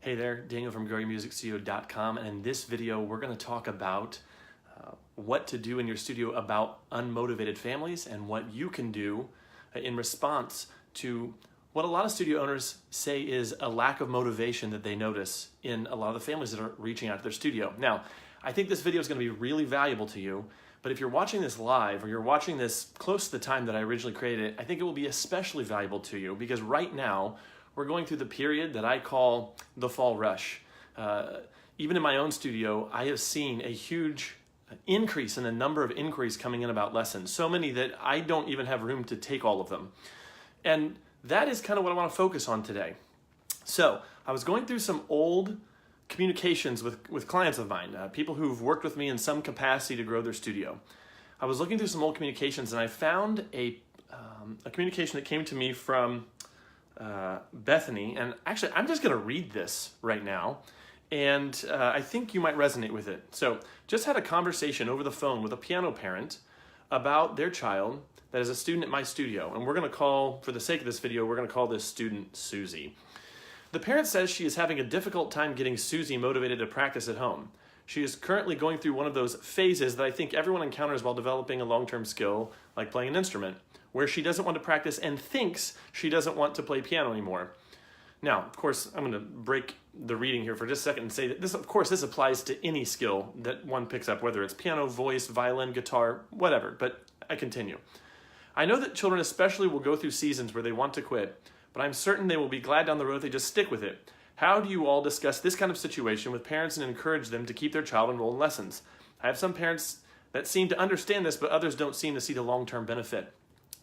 Hey there, Daniel from GrowYourMusicStudio.com, and in this video we're going to talk about what to do in your studio about unmotivated families and what you can do in response to what a lot of studio owners say is a lack of motivation that they notice in a lot of the families that are reaching out to their studio. Now, I think this video is going to be really valuable to you, but if you're watching this live or you're watching this close to the time that I originally created it, I think it will be especially valuable to you because right now we're going through the period that I call the fall rush. Even in my own studio, I have seen a huge increase in the number of inquiries coming in about lessons, so many that I don't even have room to take all of them. And that is kind of what I want to focus on today. So I was going through some old communications with clients of mine, people who've worked with me in some capacity to grow their studio. I was looking through some old communications and I found a communication that came to me from Bethany, and actually I'm just going to read this right now, and I think you might resonate with it. So just had a conversation over the phone with a piano parent about their child that is a student at my studio, and we're going to call, for the sake of this video, we're going to call this student Susie. The parent says she is having a difficult time getting Susie motivated to practice at home. She is currently going through one of those phases that I think everyone encounters while developing a long-term skill like playing an instrument, where she doesn't want to practice and thinks she doesn't want to play piano anymore. Now, of course, I'm going to break the reading here for just a second and say that this applies to any skill that one picks up, whether it's piano, voice, violin, guitar, whatever, but I continue. I know that children especially will go through seasons where they want to quit, but I'm certain they will be glad down the road if they just stick with it. How do you all discuss this kind of situation with parents and encourage them to keep their child enrolled in lessons? I have some parents that seem to understand this, but others don't seem to see the long-term benefit.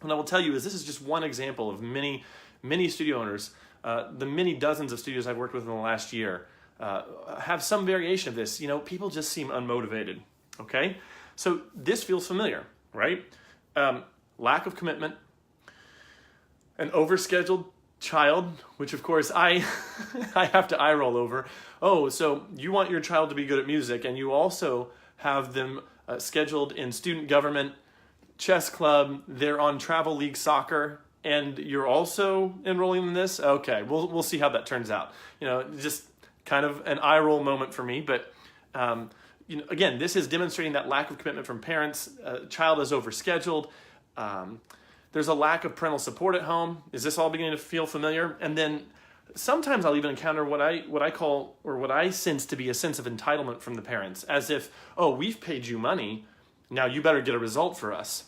What I will tell you is this is just one example of many, many studio owners, the many dozens of studios I've worked with in the last year, have some variation of this. You know, people just seem unmotivated, okay? So this feels familiar, right? Lack of commitment, an overscheduled child, which of course I have to eye roll over. Oh, so you want your child to be good at music and you also have them scheduled in student government, chess club, they're on travel league soccer, and you're also enrolling in this? Okay, we'll see how that turns out. You know, just kind of an eye roll moment for me, but you know, again, this is demonstrating that lack of commitment from parents. Child is overscheduled. There's a lack of parental support at home. Is this all beginning to feel familiar? And then sometimes I'll even encounter what I call, or what I sense to be a sense of entitlement from the parents, as if, oh, we've paid you money, now you better get a result for us.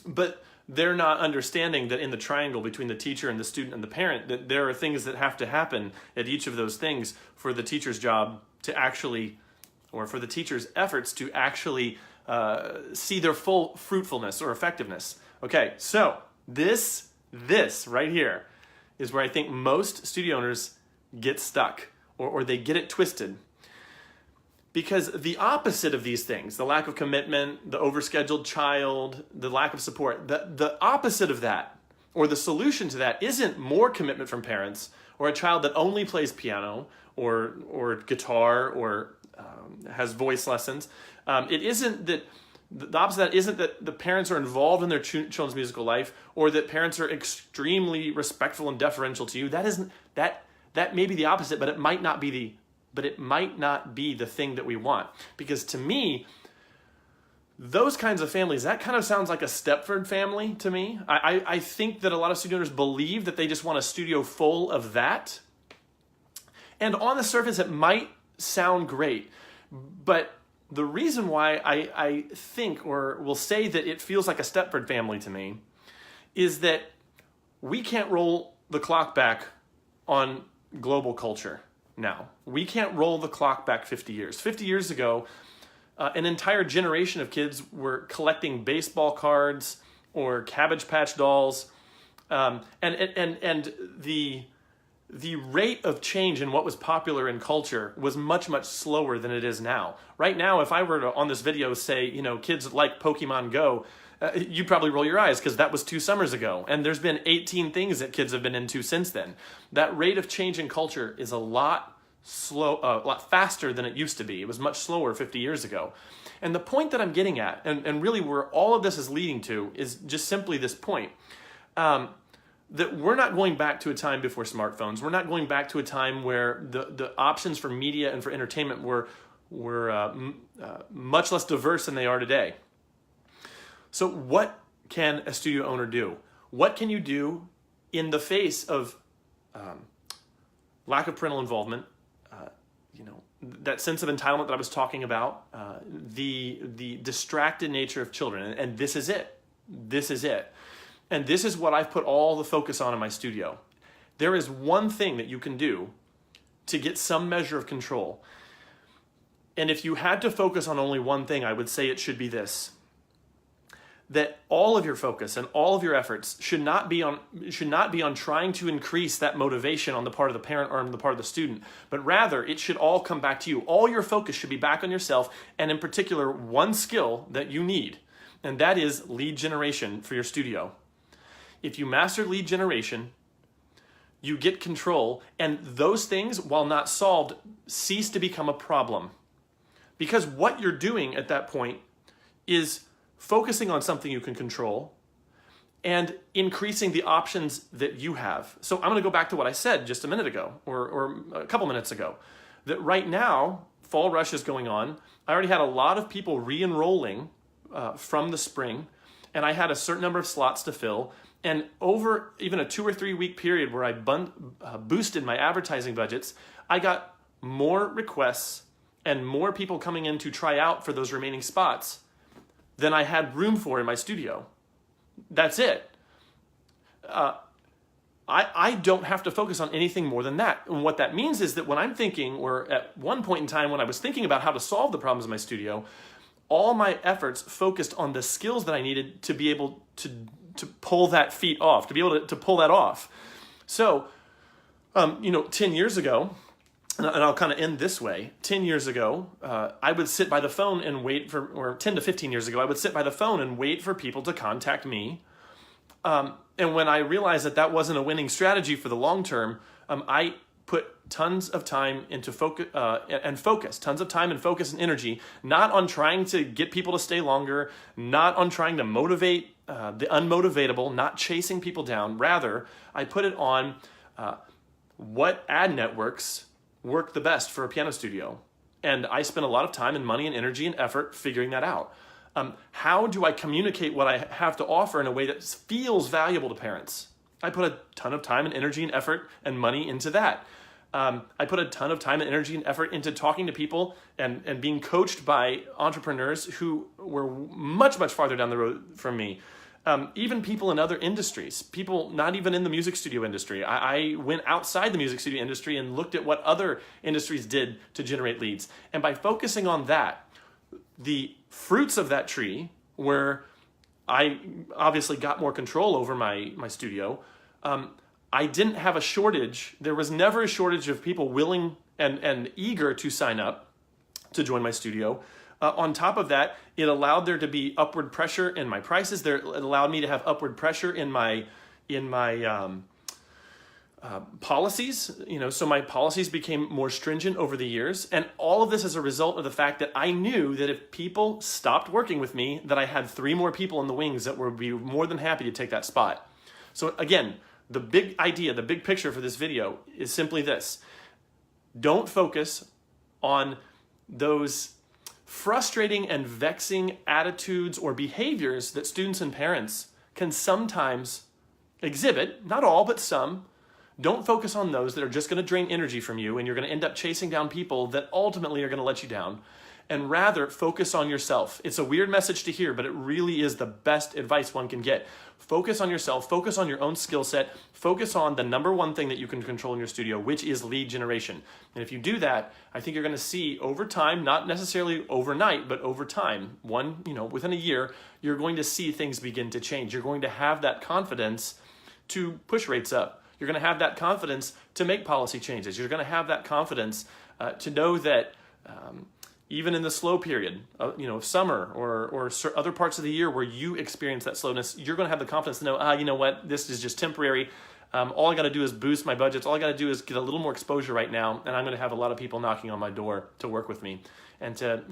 But they're not understanding that in the triangle between the teacher and the student and the parent, that there are things that have to happen at each of those things for the teacher's job to actually, or for the teacher's efforts to actually see their full fruitfulness or effectiveness. Okay, so this right here is where I think most studio owners get stuck, or they get it twisted. Because the opposite of these things, the lack of commitment, the overscheduled child, the lack of support, the opposite of that, or the solution to that, isn't more commitment from parents, or a child that only plays piano, or guitar, or has voice lessons. It isn't that, the opposite of that isn't that the parents are involved in their children's musical life, or that parents are extremely respectful and deferential to you. That may be the opposite, but it might not be the thing that we want. Because to me, those kinds of families, that kind of sounds like a Stepford family to me. I think that a lot of studio owners believe that they just want a studio full of that. And on the surface, it might sound great, but the reason why I think, or will say that it feels like a Stepford family to me, is that we can't roll the clock back on global culture now. We can't roll the clock back 50 years. 50 years ago, an entire generation of kids were collecting baseball cards or Cabbage Patch dolls, and the rate of change in what was popular in culture was much, much slower than it is now. Right now, if I were to, on this video, say, you know, kids like Pokemon Go, you'd probably roll your eyes because that was 2 summers ago. And there's been 18 things that kids have been into since then. That rate of change in culture is a lot faster than it used to be. It was much slower 50 years ago. And the point that I'm getting at, and really where all of this is leading to, is just simply this point. that we're not going back to a time before smartphones. We're not going back to a time where the options for media and for entertainment were much less diverse than they are today. So what can a studio owner do? What can you do in the face of lack of parental involvement, that sense of entitlement that I was talking about, the distracted nature of children, and this is it. This is it. And this is what I've put all the focus on in my studio. There is one thing that you can do to get some measure of control. And if you had to focus on only one thing, I would say it should be this: that all of your focus and all of your efforts should not be on trying to increase that motivation on the part of the parent or on the part of the student, but rather it should all come back to you. All your focus should be back on yourself, and in particular, one skill that you need, and that is lead generation for your studio. If you master lead generation, you get control, and those things, while not solved, cease to become a problem. Because what you're doing at that point is focusing on something you can control and increasing the options that you have. So I'm going to go back to what I said just a minute ago, or a couple minutes ago, that right now, fall rush is going on. I already had a lot of people re-enrolling from the spring, and I had a certain number of slots to fill. And over even a 2 or 3 week period where I boosted my advertising budgets, I got more requests and more people coming in to try out for those remaining spots than I had room for in my studio. That's it. I don't have to focus on anything more than that. And what that means is that when I'm thinking, or at one point in time when I was thinking about how to solve the problems in my studio, all my efforts focused on the skills that I needed to be able to pull that feat off, to be able to pull that off. So, 10 years ago, and I'll kind of end this way. 10 years ago, I would sit by the phone and wait for, or 10 to 15 years ago, I would sit by the phone and wait for people to contact me. And when I realized that that wasn't a winning strategy for the long term, I put tons of time into focus, tons of time and focus and energy, not on trying to get people to stay longer, not on trying to motivate the unmotivatable, not chasing people down. Rather, I put it on what ad networks work the best for a piano studio. And I spent a lot of time and money and energy and effort figuring that out. How do I communicate what I have to offer in a way that feels valuable to parents? I put a ton of time and energy and effort and money into that. I put a ton of time and energy and effort into talking to people and being coached by entrepreneurs who were much, much farther down the road from me. Even people in other industries, people not even in the music studio industry. I went outside the music studio industry and looked at what other industries did to generate leads. And by focusing on that, the fruits of that tree, where I obviously got more control over my studio, I didn't have a shortage. There was never a shortage of people willing and eager to sign up to join my studio. On top of that, it allowed there to be upward pressure in my prices. It allowed me to have upward pressure in my policies. So my policies became more stringent over the years. And all of this as a result of the fact that I knew that if people stopped working with me, that I had 3 more people in the wings that would be more than happy to take that spot. So again, the big idea, the big picture for this video is simply this: don't focus on those frustrating and vexing attitudes or behaviors that students and parents can sometimes exhibit, not all, but some. Don't focus on those that are just going to drain energy from you, and you're going to end up chasing down people that ultimately are going to let you down. And rather, focus on yourself. It's a weird message to hear, but it really is the best advice one can get. Focus on yourself, focus on your own skill set, focus on the number one thing that you can control in your studio, which is lead generation. And if you do that, I think you're going to see over time, not necessarily overnight, but over time, within a year, you're going to see things begin to change. You're going to have that confidence to push rates up. You're going to have that confidence to make policy changes. You're going to have that confidence to know that even in the slow period, of summer or other parts of the year where you experience that slowness, you're going to have the confidence to know, you know what, this is just temporary. All I got to do is boost my budgets. All I got to do is get a little more exposure right now, and I'm going to have a lot of people knocking on my door to work with me and to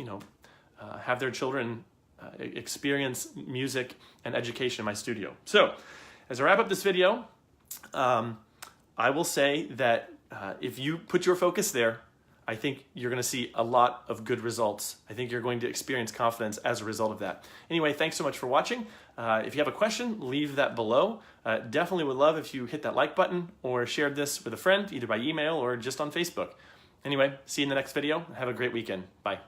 have their children experience music and education in my studio. So as I wrap up this video, I will say that if you put your focus there, I think you're going to see a lot of good results. I think you're going to experience confidence as a result of that. Anyway, thanks so much for watching. If you have a question, leave that below. Definitely would love if you hit that like button or shared this with a friend, either by email or just on Facebook. Anyway, see you in the next video. Have a great weekend. Bye.